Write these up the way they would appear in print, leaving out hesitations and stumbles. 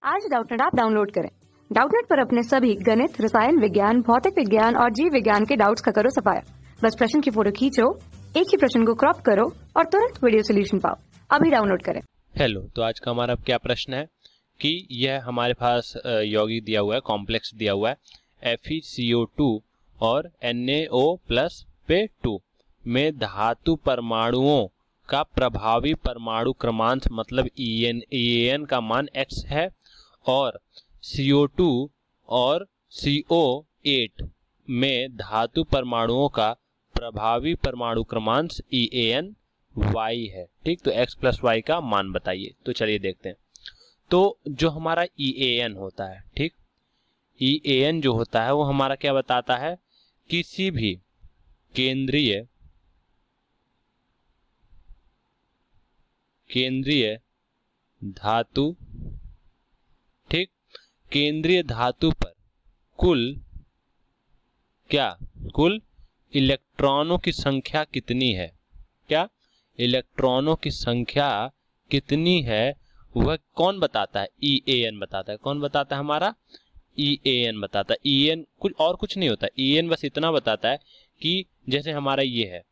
आज Doubtnut app download करें। Doubtnut पर अपने सभी गणित, रसायन विज्ञान, भौतिक विज्ञान और जीव विज्ञान के डाउट्स का करो सफाया। बस प्रश्न की फोटो खींचो, एक ही प्रश्न को क्रॉप करो और तुरंत वीडियो सोल्यूशन पाओ। अभी डाउनलोड करें। हेलो, तो आज का हमारा क्या प्रश्न है कि यह हमारे पास यौगिक दिया हुआ है, कॉम्प्लेक्स दिया हुआ है FeCO2 और NaO प्लस पे 2 में धातु परमाणुओं का प्रभावी परमाणु क्रमांक मतलब EN का मान x है और CO2 और CO8 में धातु परमाणुओं का प्रभावी परमाणु क्रमांक EAN y है। ठीक, तो x प्लस वाई का मान बताइए। तो चलिए देखते हैं। तो जो हमारा EAN होता है, ठीक, EAN जो होता है वो हमारा क्या बताता है, किसी भी केंद्रीय धातु, ठीक, केंद्रीय धातु पर कुल इलेक्ट्रॉनों की संख्या कितनी है, क्या इलेक्ट्रॉनों की संख्या कितनी है वह कौन बताता है, EAN बताता है। कौन बताता है, हमारा EAN बताता है। EAN कुछ नहीं होता, EAN बस इतना बताता है कि जैसे हमारा ये है,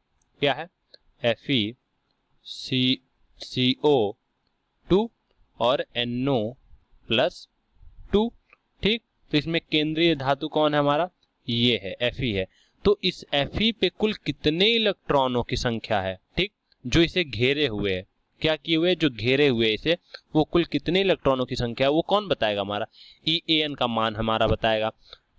क्या है, FeCO2 और NO प्लस 2, ठीक। तो इसमें केंद्रीय धातु कौन है, हमारा ये है, Fe है। तो इस Fe पे कुल कितने इलेक्ट्रॉनों की संख्या है, ठीक, जो इसे घेरे हुए है, क्या किए हुए, जो घेरे हुए इसे, वो कुल कितने इलेक्ट्रॉनों की संख्या वो कौन बताएगा, हमारा EAN का मान हमारा बताएगा।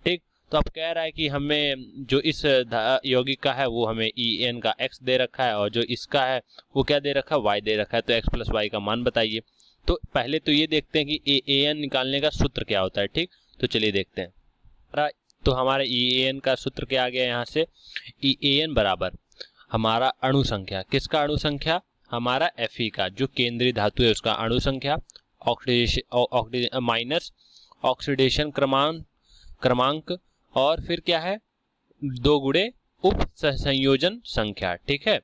ठीक, तो अब कह रहा है कि हमें जो इस यौगिक का है वो हमें EAN का x दे रखा है और जो इसका है वो क्या दे रखा है, y दे रखा है। तो x प्लस वाई का मान बताइए। तो पहले तो ये देखते हैं कि EAN निकालने का सूत्र क्या होता है। ठीक, तो चलिए देखते हैं। तो हमारा EAN का सूत्र क्या आ गया, यहाँ से EAN बराबर हमारा अणु संख्या, किसका अणु संख्या, हमारा Fe का, जो केंद्रीय धातु है उसका अणु संख्या, माइनस ऑक्सीडेशन क्रमांक और फिर क्या है, 2 गुणे उप संयोजन संख्या। ठीक है,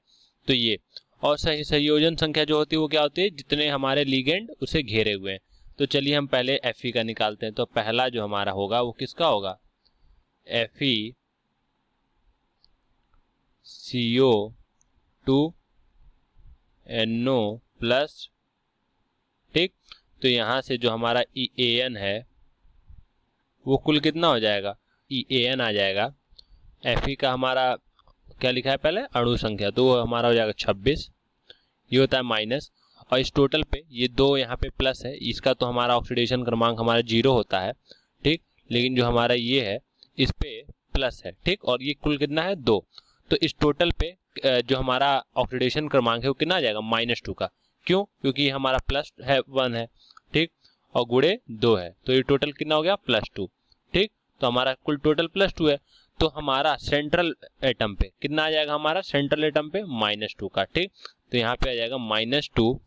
तो ये और सही संयोजन संख्या जो होती है वो क्या होती है, जितने हमारे लिगेंड उसे घेरे हुए हैं। तो चलिए हम पहले Fe का निकालते हैं। तो पहला जो हमारा होगा वो किसका होगा, FeCO2 NO प्लस, ठीक। तो यहां से जो हमारा EAN है वो कुल कितना हो जाएगा, EAN आ जाएगा। Fe का हमारा क्या लिखा है पहले, अणु संख्या, तो वो हमारा हो जाएगा 26, ये होता है माइनस, और इस टोटल पे ये 2 यहाँ पे प्लस है, इसका तो हमारा ऑक्सीडेशन क्रमांक हमारा 0 होता है, ठीक, लेकिन जो हमारा ये है इस पे प्लस है, ठीक, और ये कुल कितना है 2। तो इस टोटल पे जो हमारा ऑक्सीडेशन क्रमांक है वो कितना आ जाएगा, -2 का। क्यों, क्योंकि हमारा प्लस है 1 है, ठीक, और गुणे 2 है, तो ये टोटल कितना हो गया, +2, ठीक। तो हमारा कुल टोटल +2 है। तो हमारा सेंट्रल एटम पे कितना आ जाएगा, हमारा सेंट्रल एटम पे -2 का, ठीक। तो यहाँ पे आ जाएगा -2,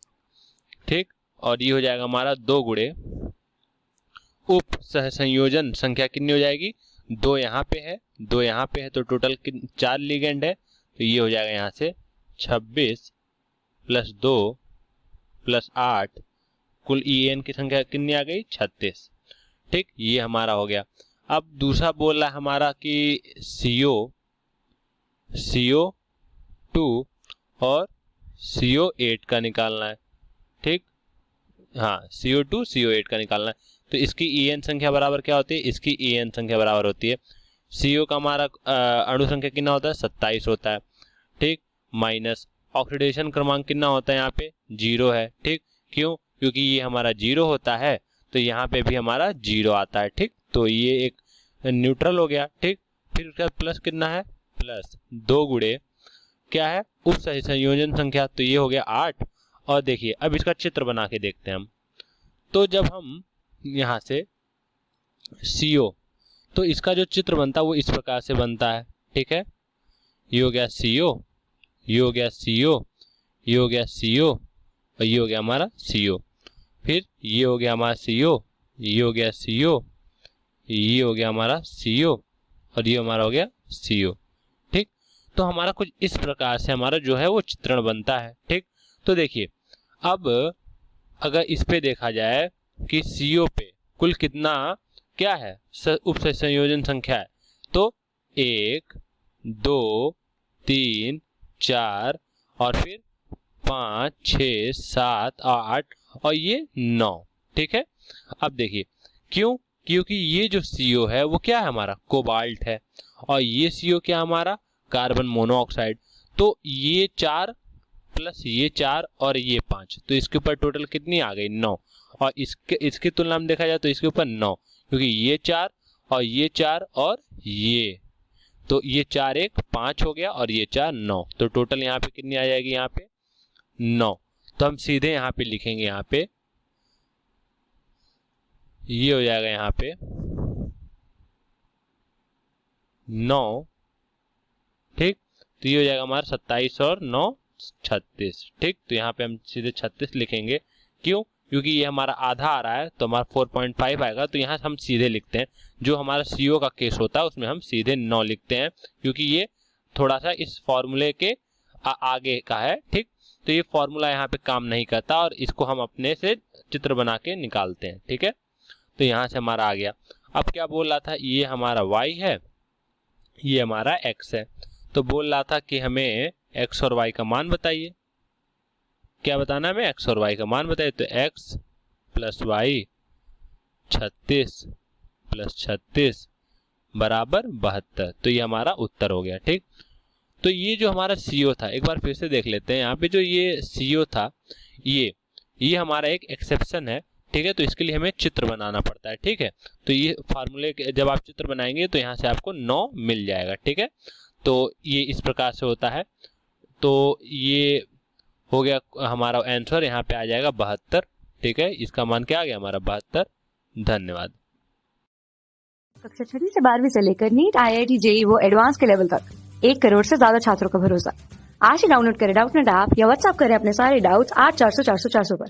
ठीक, और ये हो जाएगा हमारा 2 गुणे उप सहसंयोजन संख्या कितनी हो जाएगी, 2 यहाँ पे है, 2 यहाँ पे है, तो टोटल 4 लिगेंड है। तो ये हो जाएगा यहाँ से 26 + 2 + 8, कुल EAN की संख्या कितनी आ गई, 36, ठीक, ये हमारा हो गया। अब दूसरा बोल रहा है हमारा कि CO2 और CO8 का निकालना है, ठीक, हाँ, CO2 CO8 का निकालना है। तो इसकी EAN संख्या बराबर क्या होती है, इसकी EAN संख्या बराबर होती है, CO का हमारा अणु संख्या कितना होता है, 27 होता है, ठीक, माइनस ऑक्सीडेशन क्रमांक कितना होता है, यहाँ पे 0 है, ठीक। क्यों, क्योंकि ये हमारा 0 होता है, तो यहाँ पे भी हमारा 0 आता है, ठीक। तो ये एक न्यूट्रल हो गया, ठीक। फिर उसका प्लस कितना है, प्लस 2 गुणे क्या है, उप संयोजन संख्या, तो ये हो गया 8। और देखिए अब इसका चित्र बना के देखते हैं हम। तो जब हम यहाँ से CO, तो इसका जो चित्र बनता है वो इस प्रकार से बनता है, ठीक है। ये हो गया CO, ये हो गया CO, ये हो गया CO और ये हो गया हमारा CO। फिर ये हो गया हमारा CO, ये हो गया CO, ये हो गया हमारा CO और ये हमारा हो गया CO, ठीक। तो हमारा कुछ इस प्रकार से हमारा जो है वो चित्रण बनता है, ठीक। तो देखिए अब अगर इस पे देखा जाए कि CO पे कुल कितना क्या है, उप संयोजन संख्या है। तो 1 2 3 4 और फिर 5 6 7 8 और ये 9। ठीक है, अब देखिए क्यों, क्योंकि ये जो CO है वो क्या है हमारा, कोबाल्ट है, और ये CO क्या हमारा, कार्बन मोनोऑक्साइड। तो ये 4 प्लस ये 4 और ये 5, तो इसके ऊपर टोटल कितनी आ गई, 9। और इसकी तुलना में देखा जाए तो इसके ऊपर 9, क्योंकि ये 4 और ये 4 और ये, तो ये 4 1 5 हो गया और ये 4 9, तो टोटल यहाँ पे कितनी आ जाएगी, यहाँ पे 9। तो हम सीधे यहाँ पे लिखेंगे, यहाँ पे ये हो जाएगा यहाँ पे 9। ठीक, तो ये हो जाएगा हमारा 27 और 9 36। ठीक, तो यहाँ पे हम सीधे 36 लिखेंगे। क्यों, क्योंकि ये हमारा आधा आ रहा है तो हमारा 4.5 आएगा, तो यहाँ हम सीधे लिखते हैं। जो हमारा CO का केस होता है उसमें हम सीधे 9 लिखते हैं, क्योंकि ये थोड़ा सा इस फॉर्मूले के आगे का है। ठीक, तो ये फॉर्मूला यहाँ पे काम नहीं करता और इसको हम अपने से चित्र बना के निकालते हैं। ठीक है, तो यहाँ से हमारा आ गया। अब क्या बोल रहा था, ये हमारा y है, ये हमारा x है। तो बोल रहा था कि हमें x और y का मान बताइए। क्या बताना है हमें, x और y का मान बताइए। तो x प्लस वाई 36 प्लस 36 बराबर 72। तो ये हमारा उत्तर हो गया। ठीक, तो ये जो हमारा CO था, एक बार फिर से देख लेते हैं। यहाँ पे जो ये CO था, ये हमारा एक एक्सेप्शन है। ठीक है, तो इसके लिए हमें चित्र बनाना पड़ता है। ठीक है, तो ये फार्मूले जब आप चित्र बनाएंगे तो यहाँ से आपको 9 मिल जाएगा। ठीक है, तो ये इस प्रकार से होता है। तो ये हो गया हमारा आंसर, यहाँ पे आ जाएगा 72। ठीक है, इसका मान क्या आ गया हमारा 72। धन्यवाद। कक्षा 6वीं से 12वीं से लेकर नीट, IIT, JEE वो एडवांस के लेवल तक 1 करोड़ से ज्यादा छात्रों का भरोसा। आज ही डाउनलोड करें डाउटनेट ऐप या व्हाट्सएप करें अपने सारे डाउट्स 8400 400 400 पर।